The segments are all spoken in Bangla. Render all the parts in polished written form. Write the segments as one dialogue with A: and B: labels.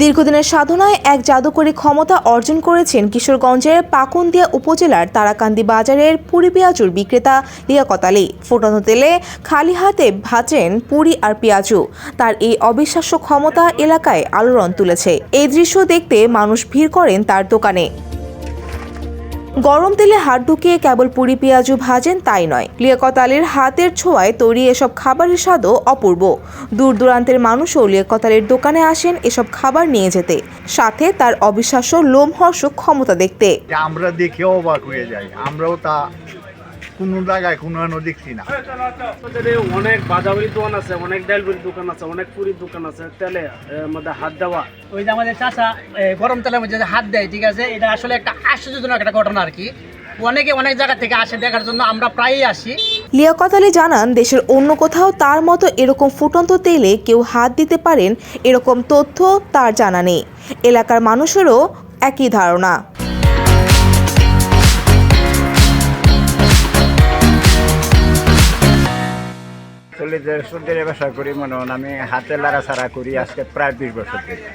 A: দীর্ঘদিনের সাধনায় এক জাদুকরী ক্ষমতা অর্জন করেছেন কিশোরগঞ্জের পাকুন্দিয়া উপজেলার তারাকান্দি বাজারের পুরি পেঁয়াজুর বিক্রেতা লিয়াকত আলী। ফোটানো তেলে খালি হাতে ভাজেন পুরি আর পেঁয়াজু। তার এই অবিশ্বাস্য ক্ষমতা এলাকায় আলোড়ন তুলেছে। এই দৃশ্য দেখতে মানুষ ভিড় করেন তার দোকানে। গরম তেলে হাত ঢুকিয়ে কেবল পুরি পেঁয়াজু ভাজেন তাই নয়, লিয়াকত আলীর হাতের ছোঁয়ায় তৈরি এসব খাবারের স্বাদও অপূর্ব। দূর দূরান্তের মানুষও লিয়াকত আলীর দোকানে আসেন এসব খাবার নিয়ে যেতে, সাথে তার অবিশ্বাস্য লোমহর্ষক ক্ষমতা দেখতে।
B: আমরা দেখে অবাক হয়ে যাই, আমরাও তা কোনো জায়গায় কোনো দেখছি না।
C: অনেক বাজাবাড়ির দোকান আছে, অনেক ডালবাড়ির দোকান আছে, অনেক পুরীর দোকান আছে, তেলে মধ্যে হাত দেওয়া।
D: ওই যে আমাদের চাচা গরম তেলের মধ্যে হাত দেয়, ঠিক আছে, এটা আসলে একটা আশ্চর্যজনক একটা ঘটনা আর কি। অনেকে অনেক জায়গা থেকে আসে দেখার জন্য, আমরা প্রায়ই আসি।
A: লিয়াকত আলী জানান, দেশের অন্য কোথাও তার মতো এরকম ফুটন্ত তেলে কেউ হাত দিতে পারেন এরকম তথ্য তার জানা নেই। এলাকার মানুষেরও একই ধারণা।
E: ব্যবসা করি, মনে হন আমি হাতে লাড়াছাড়া করি আজকে প্রায় 20 বছর থেকে।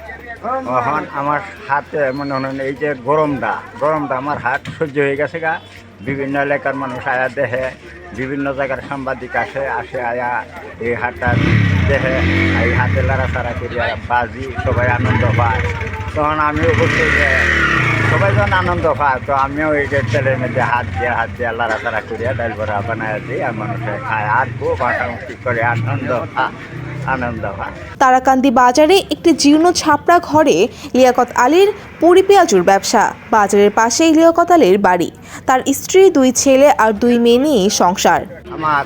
E: এখন আমার হাতে মনে হন এই যে গরমটা আমার হাত সহ্য হয়ে গেছে গা। বিভিন্ন এলাকার মানুষ আয়া দেখে, বিভিন্ন জায়গার সাংবাদিক আসে আয়া এই হাতটা দেখে, এই হাতে লাড়াছাড়া করি বাজি, সবাই আনন্দ পায়। তখন আমি অবশ্যই যে সবাই যখন আনন্দ পায়, তো আমিও এই যে তেলের মধ্যে হাত দিয়ে লাড়াছাড়া করিয়া ডাল বড়া বানায় দিই, আর মানুষে খায় আর খুব হাসাহাসি করে আনন্দ পায়।
A: তারাকান্দি বাজারে একটি জীর্ণ ছাপড়া ঘরে লিয়াকত আলীর পুরি পেঁয়াজুর ব্যবসা। বাজারের পাশেই লিয়াকত আলীর বাড়ি। তার স্ত্রী, 2 ছেলে আর 2 মেয়ে নিয়ে সংসার।
E: আমার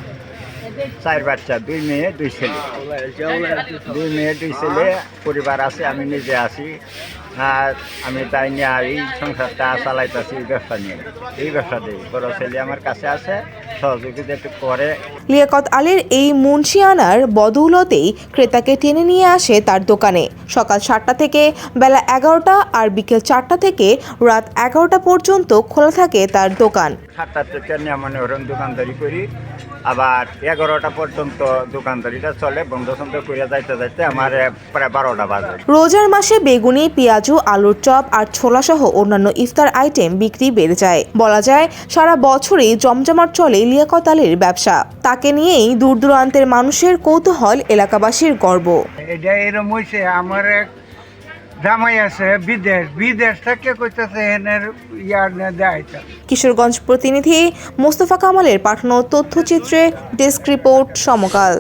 E: 4 বাচ্চা, 2 মেয়ে 2 ছেলে। 2 মেয়ে 2 ছেলে পরিবার আছে, আমি নিজে আছি। আর আমি তাই নিয়ে এই সংসারটা চালাইতেছি, এই ব্যবসা দিই। বড় ছেলে আমার কাছে আছে, সহযোগিতা একটু করে।
A: লিয়াকত আলীর এই মুন্সিয়ানার বদৌলতেই ক্রেতাকে টেনে নিয়ে আসে তার দোকানে। সকাল 7টা থেকে বেলা 11টা আর বিকেল 4টা থেকে রাত 11টা পর্যন্ত খোলা থাকে তার দোকান।
E: 7টা থেকে মনে হরণ দোকানদারি করি, আবার 11টা পর্যন্ত দোকানদারিটা চলে। বন্ধ করে যাইতে আমার প্রায় 12টা বাজে।
A: রোজার মাসে বেগুনি, পেঁয়াজু, আলুর চপ আর ছোলা সহ অন্যান্য ইফতার আইটেম বিক্রি বেড়ে যায়। বলা যায় সারা বছরই জমজমাট চলে লিয়াকত আলীর ব্যবসা। তাকে নিয়েই দূর দূরান্তের মানুষের কৌতূহল, এলাকাবাসীর গর্ব।
F: এটা এরকম হয়েছে, আমার এক জামাই আছে বিদেশ থেকে কইতেছে এনের ইয়ার দেয়।
A: কিশোরগঞ্জ প্রতিনিধি মোস্তফা কামালের পাঠানো তথ্যচিত্রে ডেস্ক রিপোর্ট সমকাল।